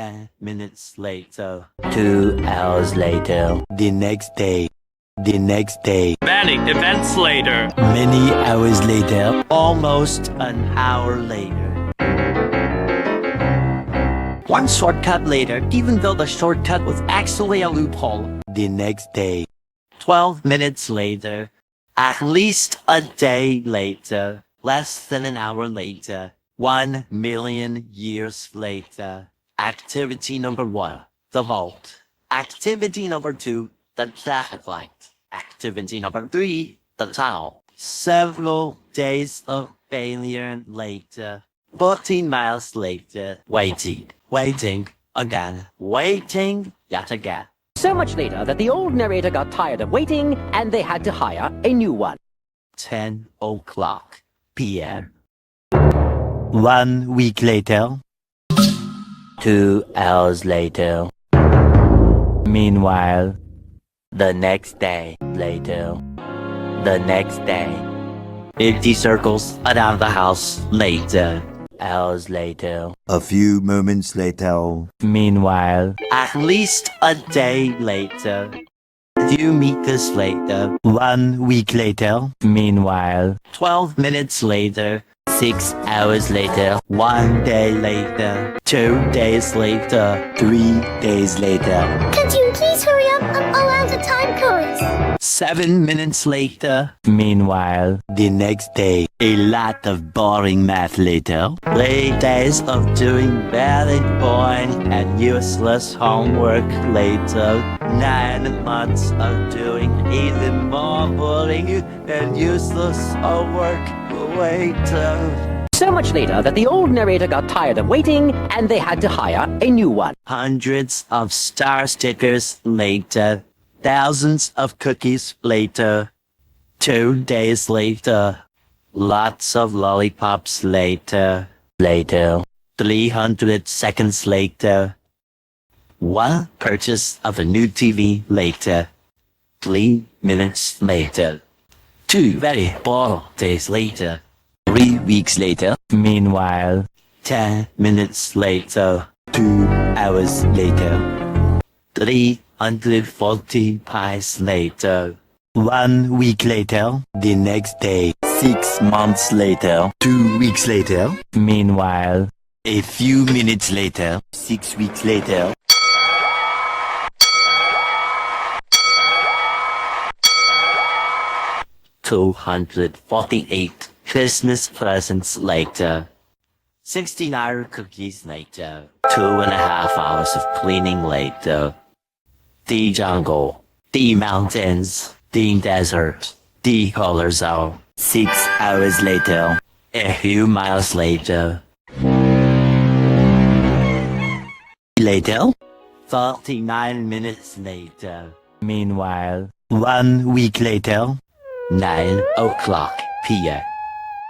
10 minutes later. 2 hours later. The next day. The next day. Many events later. Many hours later. Almost an hour later. One shortcut later, even though the shortcut was actually a loophole. The next day. 12 minutes later. At least a day later. Less than an hour later. 1 million years later. Activity number 1, the vault. Activity number 2, the traffic light. Activity number 3, the tunnel. Several days of failure later. 14 miles later. Waiting again. Waiting yet again. So much later that the old narrator got tired of waiting and they had to hire a new one. 10 o'clock p.m. 1 week later. 2 hours later. Meanwhile, the next day later. The next day. 50 circles around the house later. Hours later. A few moments later. Meanwhile, at least a day later. 2 meters later. 1 week later. Meanwhile, 12 minutes later. 6 hours later. 1 day later. 2 days later. 3 days later. Can you please hurry up? I'm all out of time cards. 7 minutes later. Meanwhile, the next day. A lot of boring math later. 3 days of doing very boring and useless homework later. 9 months of doing even more boring and useless homework later. So much later that the old narrator got tired of waiting and they had to hire a new one. Hundreds of star stickers later. Thousands of cookies later. 2 days later. Lots of lollipops later. 300 seconds later. 1 purchase of a new TV later. 3 minutes later. 2 very boring days later. 3 weeks later. Meanwhile, 10 minutes later. 2 hours later. 340 pies later. 1 week later. The next day. 6 months later. 2 weeks later. Meanwhile, a few minutes later. 6 weeks later. 248 Christmas presents later. 16-hour cookies later. 2.5 hours of cleaning later. The jungle. The mountains. The desert. The color zone. 6 hours later. A few miles later. 39 minutes later. Meanwhile, 1 week later. 9 o'clock p.m.